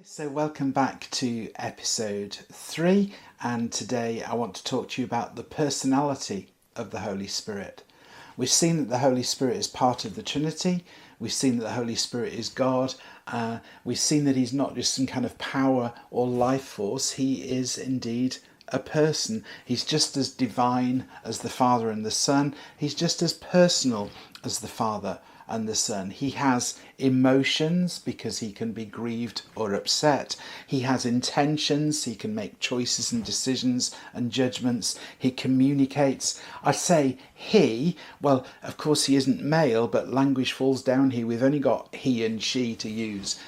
So welcome back to episode 3, and today I want to talk to you about the personality of the Holy Spirit. We've seen that the Holy Spirit is part of the Trinity. We've seen that the Holy Spirit is God. We've seen that he's not just some kind of power or life force. He is indeed a person. He's just as divine as the Father and the Son. He's just as personal as the Father and the Son. He has emotions because he can be grieved or upset. He has intentions. He can make choices and decisions and judgments. He communicates. I say he, well, of course he isn't male, but language falls down here. We've only got he and she to use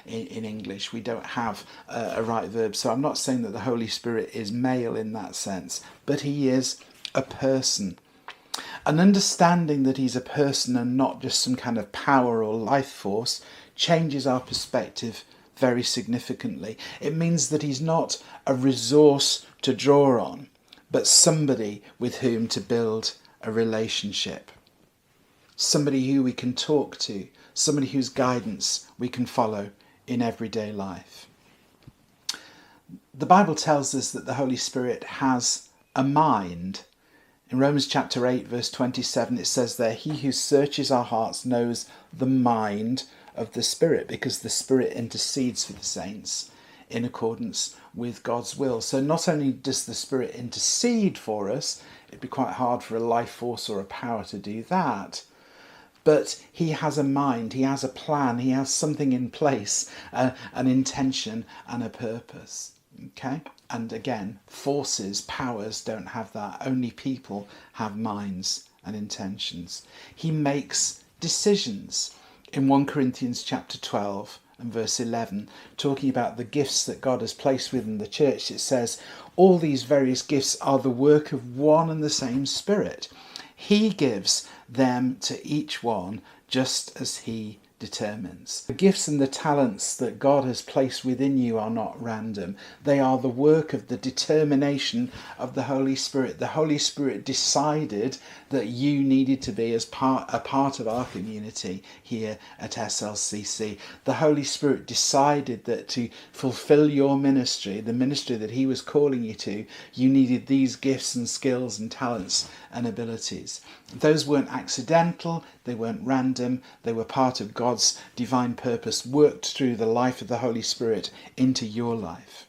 in English. We don't have a right verb. So I'm not saying that the Holy Spirit is male in that sense, but he is a person. An understanding that he's a person and not just some kind of power or life force changes our perspective very significantly. It means that he's not a resource to draw on, but somebody with whom to build a relationship. Somebody who we can talk to, somebody whose guidance we can follow in everyday life. The Bible tells us that the Holy Spirit has a mind. In Romans chapter 8 verse 27 it says there, he who searches our hearts knows the mind of the Spirit, because the Spirit intercedes for the saints in accordance with God's will. So not only does the Spirit intercede for us, it'd be quite hard for a life force or a power to do that, but he has a mind, he has a plan, he has something in place, an intention and a purpose. Okay? And again, forces, powers don't have that. Only people have minds and intentions. He makes decisions. In 1 Corinthians chapter 12 and verse 11, talking about the gifts that God has placed within the church, it says, all these various gifts are the work of one and the same Spirit. He gives them to each one just as he determines. The gifts and the talents that God has placed within you are not random. They are the work of the determination of the Holy Spirit. The Holy Spirit decided that you needed to be a part of our community here at SLCC. The Holy Spirit decided that to fulfill your ministry, the ministry that he was calling you to, you needed these gifts and skills and talents and abilities. Those weren't accidental, they weren't random, they were part of God's divine purpose worked through the life of the Holy Spirit into your life.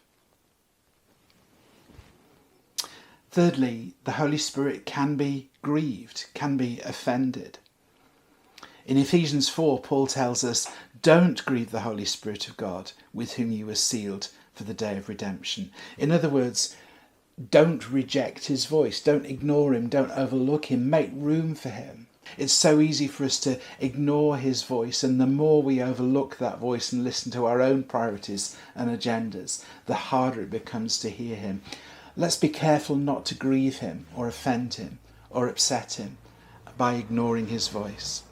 Thirdly, the Holy Spirit can be grieved, can be offended. In Ephesians 4, Paul tells us, don't grieve the Holy Spirit of God, with whom you were sealed for the day of redemption. In other words, don't reject his voice, don't ignore him, don't overlook him, make room for him. It's so easy for us to ignore his voice, and the more we overlook that voice and listen to our own priorities and agendas, the harder it becomes to hear him. Let's be careful not to grieve him or offend him or upset him by ignoring his voice.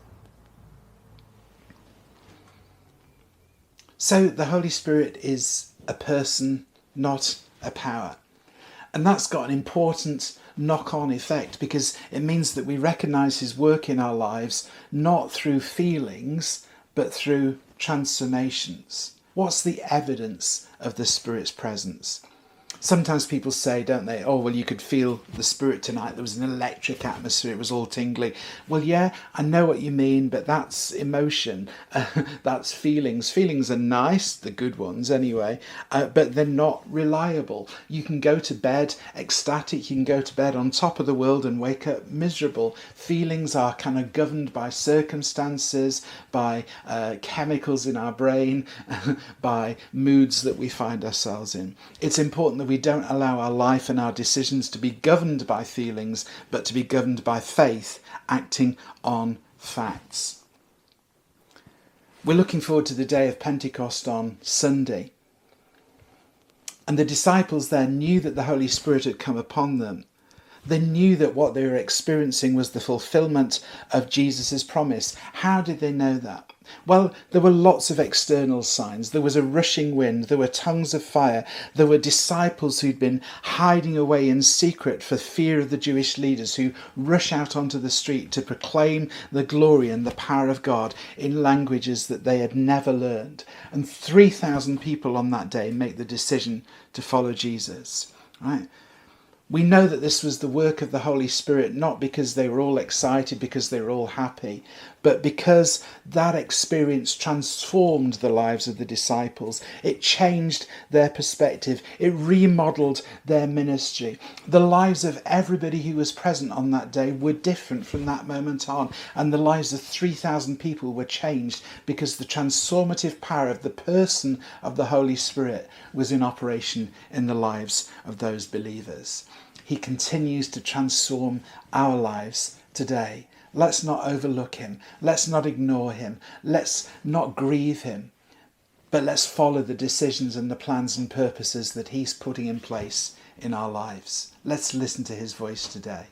So the Holy Spirit is a person, not a power. And that's got an important knock-on effect, because it means that we recognise his work in our lives not through feelings but through transformations. What's the evidence of the Spirit's presence? Sometimes people say, don't they, oh, well, you could feel the Spirit tonight. There was an electric atmosphere. It was all tingly. Well, yeah, I know what you mean, but that's emotion. That's feelings. Feelings are nice, the good ones anyway, but they're not reliable. You can go to bed ecstatic. You can go to bed on top of the world and wake up miserable. Feelings are kind of governed by circumstances, by chemicals in our brain, by moods that we find ourselves in. It's important that we don't allow our life and our decisions to be governed by feelings, but to be governed by faith, acting on facts. We're looking forward to the day of Pentecost on Sunday. And the disciples there knew that the Holy Spirit had come upon them. They knew that what they were experiencing was the fulfillment of Jesus' promise. How did they know that? Well, there were lots of external signs. There was a rushing wind, there were tongues of fire, there were disciples who'd been hiding away in secret for fear of the Jewish leaders who rush out onto the street to proclaim the glory and the power of God in languages that they had never learned. And 3,000 people on that day make the decision to follow Jesus, right? We know that this was the work of the Holy Spirit, not because they were all excited, because they were all happy, but because that experience transformed the lives of the disciples. It changed their perspective. It remodeled their ministry. The lives of everybody who was present on that day were different from that moment on, and the lives of 3,000 people were changed because the transformative power of the person of the Holy Spirit was in operation in the lives of those believers. He continues to transform our lives today. Let's not overlook him. Let's not ignore him. Let's not grieve him. But let's follow the decisions and the plans and purposes that he's putting in place in our lives. Let's listen to his voice today.